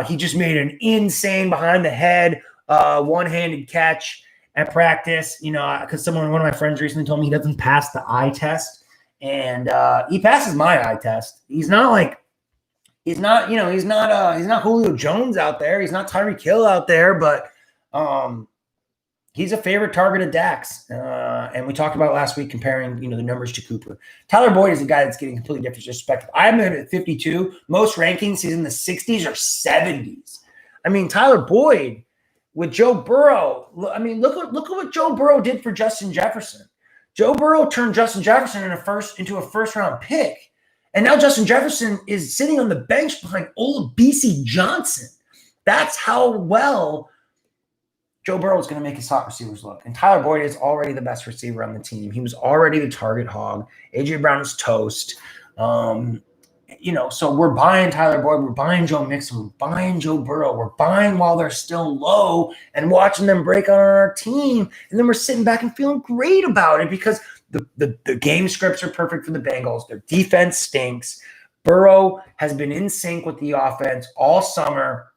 He just made an insane behind the head one-handed catch at practice, because one of my friends recently told me he doesn't pass the eye test, and he passes my eye test. He's not Julio Jones out there. He's not Tyreek Hill out there, but he's a favorite target of Dax. And we talked about last week comparing, the numbers to Cooper. Tyler Boyd is a guy that's getting completely different perspective. I have him at 52. Most rankings, he's in the 60s or 70s. I mean, Tyler Boyd with Joe Burrow. I mean, look at what Joe Burrow did for Justin Jefferson. Joe Burrow turned Justin Jefferson into a first-round pick. And now Justin Jefferson is sitting on the bench behind old BC Johnson. That's how well Joe Burrow is going to make his top receivers look. And Tyler Boyd is already the best receiver on the team. He was already the target hog. A.J. Brown is toast. So we're buying Tyler Boyd. We're buying Joe Mixon. We're buying Joe Burrow. We're buying while they're still low and watching them break out on our team. And then we're sitting back and feeling great about it because the game scripts are perfect for the Bengals. Their defense stinks. Burrow has been in sync with the offense all summer,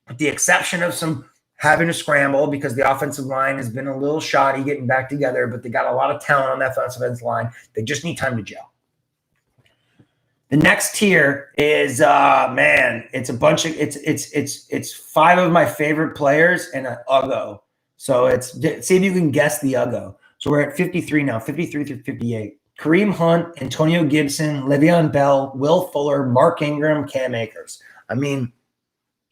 with the exception of some having to scramble because the offensive line has been a little shoddy getting back together, but they got a lot of talent on that offensive line. They just need time to gel. The next tier is it's a bunch of it's 5 of my favorite players and an Uggo. So see if you can guess the Uggo. So we're at 53 now, 53 through 58. Kareem Hunt, Antonio Gibson, Le'Veon Bell, Will Fuller, Mark Ingram, Cam Akers. I mean,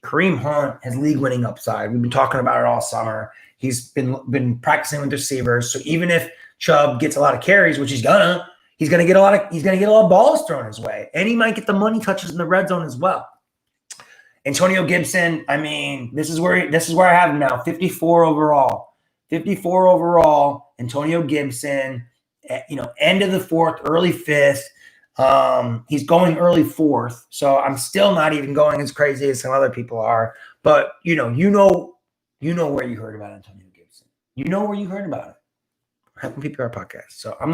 Kareem Hunt has league-winning upside. We've been talking about it all summer. He's been practicing with receivers. So even if Chubb gets a lot of carries, which he's gonna get a lot of balls thrown his way, and he might get the money touches in the red zone as well. Antonio Gibson. I mean, this is where I have him now. 54 overall. 54 overall. Antonio Gibson. End of the 4th, early 5th. He's going early 4th, so I'm still not even going as crazy as some other people are. But you know where you heard about Antonio Gibson. You know where you heard about it. Having PPR podcast. So I'm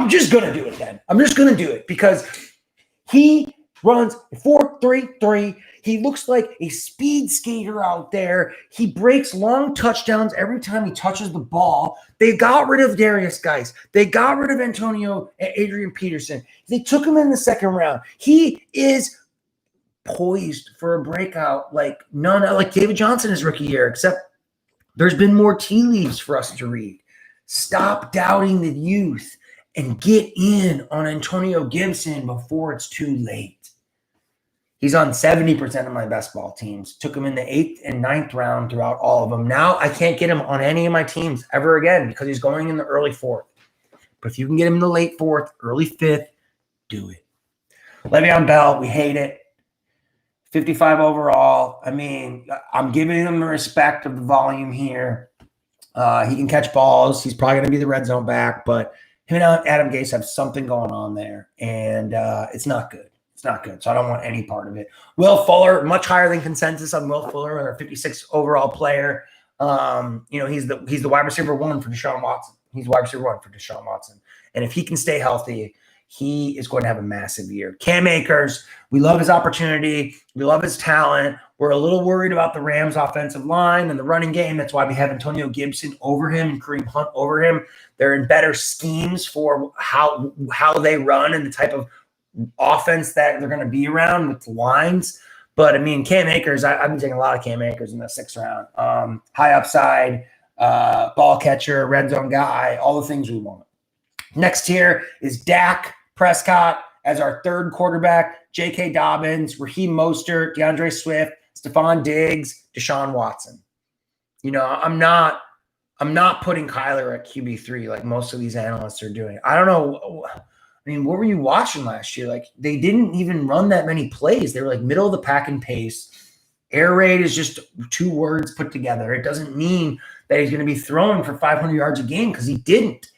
just gonna do it then. I'm just gonna do it because he runs 4.33. He looks like a speed skater out there. He breaks long touchdowns every time he touches the ball. They got rid of Darius Geis. They got rid of Adrian Peterson. They took him in the 2nd round. He is poised for a breakout like David Johnson his rookie year, except there's been more tea leaves for us to read. Stop doubting the youth and get in on Antonio Gibson before it's too late. He's on 70% of my best ball teams. Took him in the 8th and 9th round throughout all of them. Now I can't get him on any of my teams ever again because he's going in the early 4th. But if you can get him in the late 4th, early 5th, do it. Le'Veon Bell, we hate it. 55 overall. I mean, I'm giving him the respect of the volume here. He can catch balls. He's probably going to be the red zone back, but him and Adam Gase have something going on there, and it's not good. It's not good, so I don't want any part of it. Will Fuller, much higher than consensus on Will Fuller, our 56 overall player. He's the wide receiver 1 for Deshaun Watson. He's wide receiver 1 for Deshaun Watson, and if he can stay healthy, he is going to have a massive year. Cam Akers, we love his opportunity. We love his talent. We're a little worried about the Rams' offensive line and the running game. That's why we have Antonio Gibson over him and Kareem Hunt over him. They're in better schemes for how they run and the type of offense that they're going to be around with the lines. But, I mean, Cam Akers, I've been taking a lot of Cam Akers in the 6th round. High upside, ball catcher, red zone guy, all the things we want. Next tier is Dak Prescott as our 3rd quarterback, J.K. Dobbins, Raheem Mostert, DeAndre Swift, Stephon Diggs, Deshaun Watson. I'm not putting Kyler at QB3 like most of these analysts are doing. I don't know. I mean, what were you watching last year? Like, they didn't even run that many plays. They were like middle of the pack in pace. Air raid is just 2 words put together. It doesn't mean that he's going to be throwing for 500 yards a game because he didn't.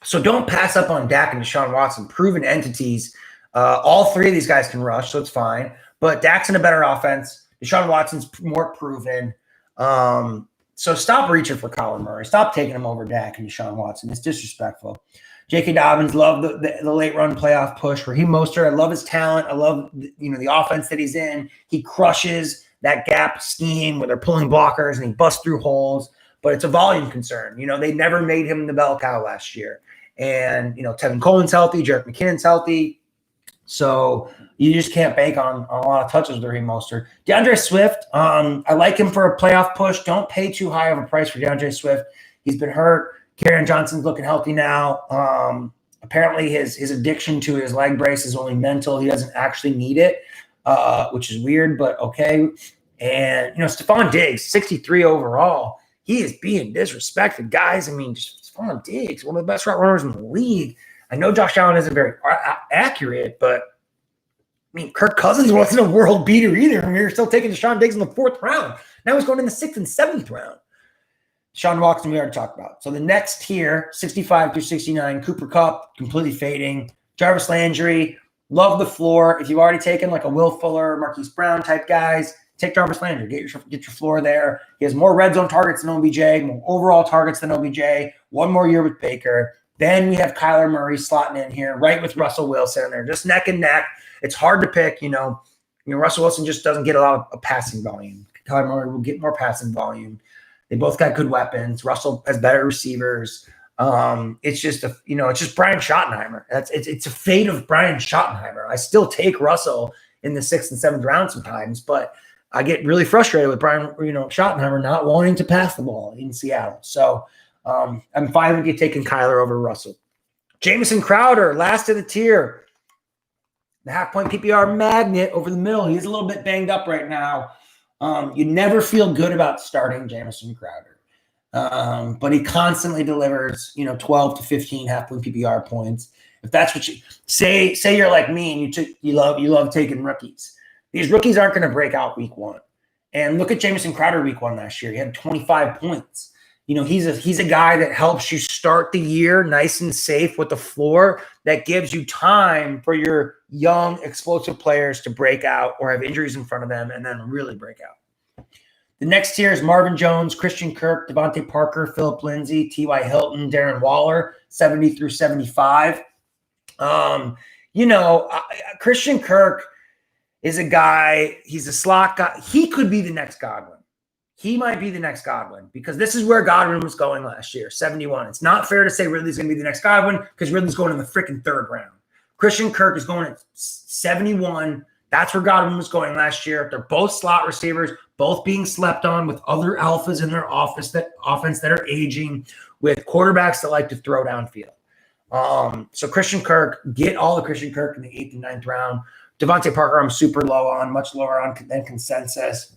So don't pass up on Dak and Deshaun Watson, proven entities. All three of these guys can rush, so it's fine. But Dak's in a better offense. Deshaun Watson's more proven. So stop reaching for Kyler Murray. Stop taking him over Dak and Deshaun Watson. It's disrespectful. J.K. Dobbins, love the late run playoff push. Raheem Mostert, I love his talent. I love the offense that he's in. He crushes that gap scheme where they're pulling blockers and he busts through holes. But it's a volume concern. They never made him the bell cow last year. And, Tevin Coleman's healthy. Jerick McKinnon's healthy. So you just can't bank on a lot of touches with Raheem Mostert. DeAndre Swift, I like him for a playoff push. Don't pay too high of a price for DeAndre Swift. He's been hurt. Kerryon Johnson's looking healthy now. Apparently his addiction to his leg brace is only mental. He doesn't actually need it, which is weird, but okay. And, Stephon Diggs, 63 overall. He is being disrespected, guys. I mean, Stephon Diggs, one of the best route runners in the league. I know Josh Allen isn't very accurate, but Kirk Cousins wasn't a world beater either. We were still taking Deshaun Diggs in the 4th round. Now he's going in the 6th and 7th round. Deshaun Watson, we already talked about. So the next tier, 65 through 69, Cooper Kupp, completely fading. Jarvis Landry, love the floor. If you've already taken like a Will Fuller, Marquise Brown type guys, take Jarvis Landry. Get your floor there. He has more red zone targets than OBJ, more overall targets than OBJ. One more year with Baker. Then we have Kyler Murray slotting in here, right with Russell Wilson. They're just neck and neck. It's hard to pick. Russell Wilson just doesn't get a lot of passing volume. Kyler Murray will get more passing volume. They both got good weapons. Russell has better receivers. It's just it's just Brian Schottenheimer. It's a fate of Brian Schottenheimer. I still take Russell in the 6th and 7th round sometimes, but I get really frustrated with Brian, Schottenheimer not wanting to pass the ball in Seattle. So I'm fine with you taking Kyler over Russell. Jamison Crowder, last of the tier. The half-point PPR magnet over the middle. He's a little bit banged up right now. You never feel good about starting Jamison Crowder. But he constantly delivers, 12 to 15 half-point PPR points. If that's what you say you're like me and you love taking rookies. These rookies aren't going to break out week 1. And look at Jamison Crowder week 1 last year. He had 25 points. He's a guy that helps you start the year nice and safe with the floor that gives you time for your young, explosive players to break out or have injuries in front of them and then really break out. The next tier is Marvin Jones, Christian Kirk, Devontae Parker, Phillip Lindsay, T.Y. Hilton, Darren Waller, 70 through 75. Christian Kirk is a guy, he's a slot guy. He could be the next Godwin. He might be the next Godwin because this is where Godwin was going last year, 71. It's not fair to say Ridley's going to be the next Godwin because Ridley's going in the freaking 3rd round. Christian Kirk is going at 71. That's where Godwin was going last year. They're both slot receivers, both being slept on with other alphas in their offense that are aging, with quarterbacks that like to throw downfield. So Christian Kirk, get all the Christian Kirk in the 8th and 9th round. Devontae Parker, I'm super low on, much lower on than consensus.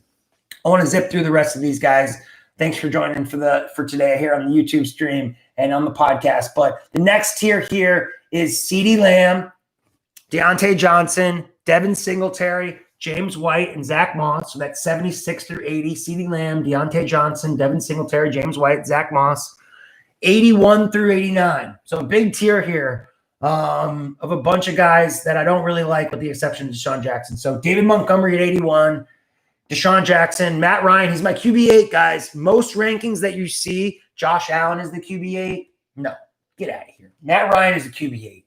I want to zip through the rest of these guys. Thanks for joining for today here on the YouTube stream and on the podcast. But the next tier here is CeeDee Lamb, Deontay Johnson, Devin Singletary, James White, and Zach Moss. So that's 76 through 80. CeeDee Lamb, Deontay Johnson, Devin Singletary, James White, Zach Moss. 81 through 89. So a big tier here of a bunch of guys that I don't really like with the exception of Deshaun Jackson. So David Montgomery at 81. Deshaun Jackson, Matt Ryan, he's my QB8, guys. Most rankings that you see, Josh Allen is the QB8. No, get out of here. Matt Ryan is the QB8.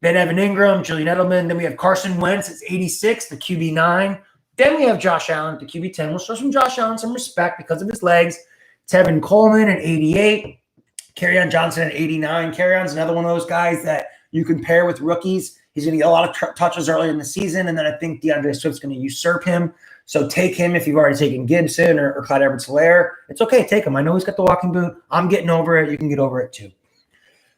Then Evan Ingram, Julian Edelman. Then we have Carson Wentz at 86, the QB9. Then we have Josh Allen at the QB10. We'll show some Josh Allen some respect because of his legs. Tevin Coleman at 88. Kerryon Johnson at 89. Kerryon's another one of those guys that you can pair with rookies. He's going to get a lot of touches early in the season, and then I think DeAndre Swift's going to usurp him. So take him if you've already taken Gibson or Clyde Edwards-Helaire. It's okay, take him. I know he's got the walking boot. I'm getting over it. You can get over it too.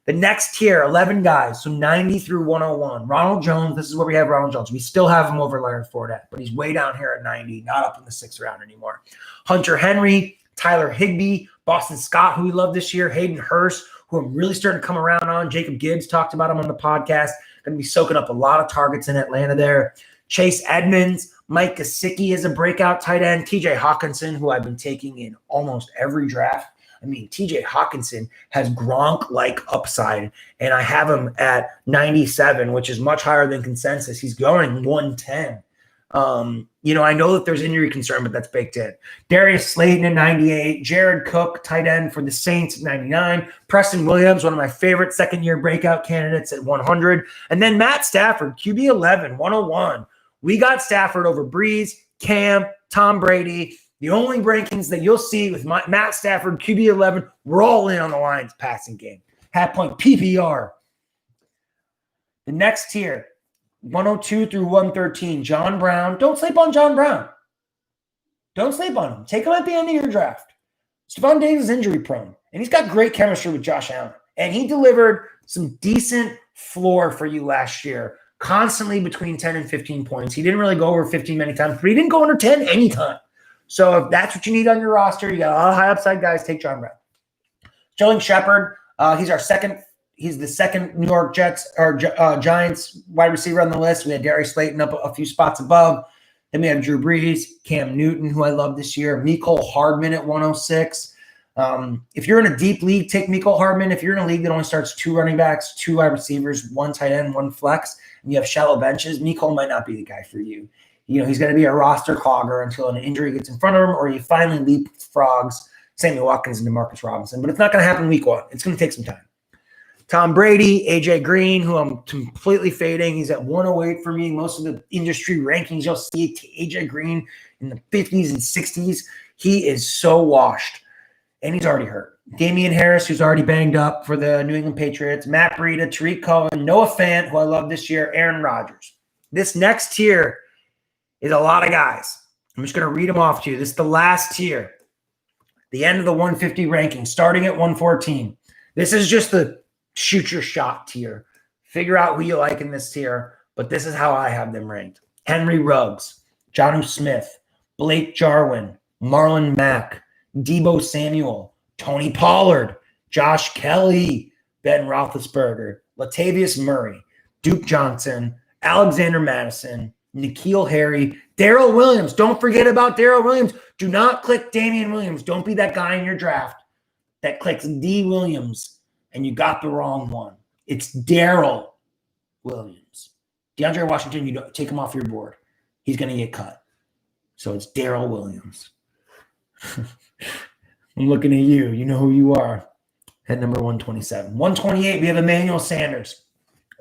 The next tier, 11 guys, so 90 through 101. Ronald Jones, this is where we have Ronald Jones. We still have him over Leonard Fournette, but he's way down here at 90, not up in the 6th round anymore. Hunter Henry, Tyler Higbee, Boston Scott, who we love this year, Hayden Hurst, who I'm really starting to come around on. Jacob Gibbs talked about him on the podcast. Going to be soaking up a lot of targets in Atlanta there. Chase Edmonds, Mike Gesicki is a breakout tight end. TJ Hawkinson, who I've been taking in almost every draft. I mean, TJ Hawkinson has Gronk-like upside, and I have him at 97, which is much higher than consensus. He's going 110. I know that there's injury concern, but that's baked in. Darius Slayton at 98, Jared Cook, tight end for the Saints at 99, Preston Williams, one of my favorite second-year breakout candidates at 100, and then Matt Stafford, QB 11, 101. We got Stafford over Breeze, Cam, Tom Brady. The only rankings that you'll see with Matt Stafford, QB 11, we're all in on the Lions passing game. Half point PPR. The next tier, 102 through 113, John Brown. Don't sleep on John Brown. Don't sleep on him. Take him at the end of your draft. Stephon Diggs is injury prone, and he's got great chemistry with Josh Allen. And he delivered some decent floor for you last year, constantly between 10 and 15 points. He didn't really go over 15 many times, but he didn't go under 10 anytime. So if that's what you need on your roster, you got a lot of high upside guys, take John Brown. Sterling Shepard, he's the second New York Giants wide receiver on the list. We had Darius Slayton up a few spots above. Then we have Drew Brees, Cam Newton, who I love this year, Mecole Hardman at 106. If you're in a deep league, take Mecole Hardman. If you're in a league that only starts 2 running backs, 2 wide receivers, 1 tight end, 1 flex, and you have shallow benches, Mecole might not be the guy for you. He's going to be a roster clogger until an injury gets in front of him or he finally leapfrogs Sammy Watkins and DeMarcus Robinson. But it's not going to happen week 1. It's going to take some time. Tom Brady, AJ Green, who I'm completely fading. He's at 108 for me. Most of the industry rankings, you'll see AJ Green in the 50s and 60s. He is so washed, and he's already hurt. Damian Harris, who's already banged up for the New England Patriots. Matt Breida, Tariq Cohen, Noah Fant, who I love this year, Aaron Rodgers. This next tier is a lot of guys. I'm just going to read them off to you. This is the last tier, the end of the 150 ranking, starting at 114. This is just the shoot your shot tier. Figure out who you like in this tier, but this is how I have them ranked. Henry Ruggs, Jonnu Smith, Blake Jarwin, Marlon Mack, Deebo Samuel, Tony Pollard, Josh Kelly, Ben Roethlisberger, Latavius Murray, Duke Johnson, Alexander Madison, N'Keal Harry, Darrell Williams. Don't forget about Darrell Williams. Do not click Damian Williams. Don't be that guy in your draft that clicks D. Williams and you got the wrong one. It's Darrell Williams. DeAndre Washington, you don't take him off your board. He's going to get cut. So it's Darrell Williams. I'm looking at you. You know who you are. At number 127. 128, we have Emmanuel Sanders.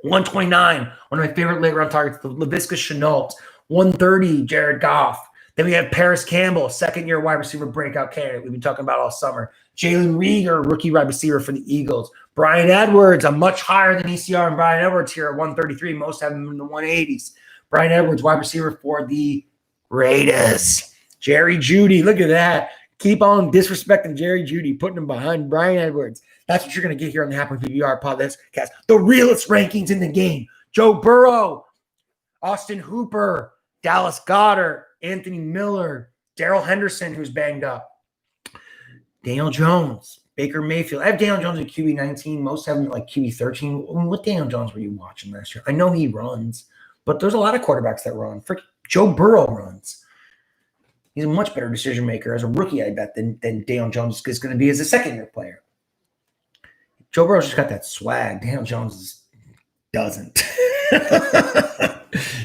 129, one of my favorite late-round targets, the Laviska Shenault. 130, Jared Goff. Then we have Paris Campbell, second-year wide receiver breakout candidate we've been talking about all summer. Jalen Reagor, rookie wide receiver for the Eagles. Brian Edwards, I'm much higher than ECR and Brian Edwards here at 133. Most have him in the 180s. Brian Edwards, wide receiver for the Raiders. Jerry Jeudy, look at that. Keep on disrespecting Jerry Jeudy, putting him behind Brian Edwards. That's what you're going to get here on the Happen PPR podcast. The realest rankings in the game. Joe Burrow, Austin Hooper, Dallas Goedert, Anthony Miller, Darrell Henderson, who's banged up, Daniel Jones, Baker Mayfield. I have Daniel Jones at QB 19. Most have him at like QB 13. What Daniel Jones were you watching last year? I know he runs, but there's a lot of quarterbacks that run. Frick, Joe Burrow runs. He's a much better decision maker as a rookie, I bet, than Daniel Jones is going to be as a second-year player. Joe Burrow's just got that swag. Daniel Jones doesn't.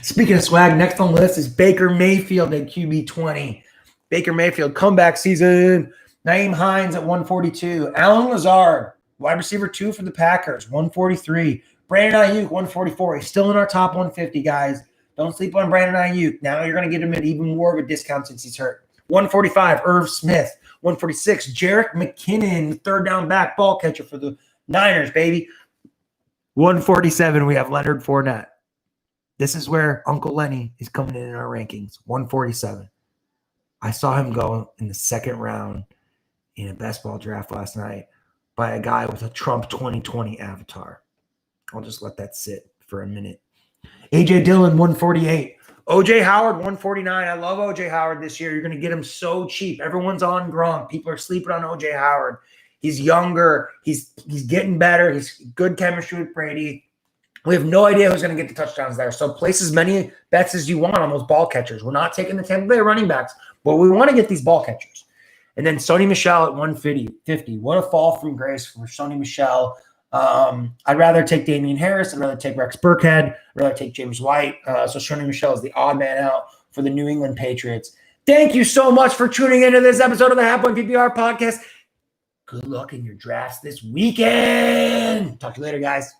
Speaking of swag, next on the list is Baker Mayfield at QB 20. Baker Mayfield, comeback season. Naeem Hines at 142. Alan Lazard, wide receiver 2 for the Packers, 143. Brandon Ayuk, 144. He's still in our top 150, guys. Don't sleep on Brandon Ayuk. Now you're going to get him at even more of a discount since he's hurt. 145, Irv Smith. 146, Jerick McKinnon, third down back ball catcher for the Niners, baby. 147, we have Leonard Fournette. This is where Uncle Lenny is coming in our rankings. 147. I saw him go in the second round in a best ball draft last night by a guy with a Trump 2020 avatar. I'll just let that sit for a minute. A.J. Dillon, 148. O.J. Howard, 149. I love O.J. Howard this year. You're going to get him so cheap. Everyone's on Gronk. People are sleeping on O.J. Howard. He's younger. He's getting better. He's good chemistry with Brady. We have no idea who's going to get the touchdowns there. So place as many bets as you want on those ball catchers. We're not taking the Tampa Bay running backs, but we want to get these ball catchers. And then Sony Michel at 150. What a fall from grace for Sony Michel. I'd rather take Damian Harris. I'd rather take Rex Burkhead. I'd rather take James White. So Sony Michel is the odd man out for the New England Patriots. Thank you so much for tuning into this episode of the Half Point PPR podcast. Good luck in your drafts this weekend. Talk to you later, guys.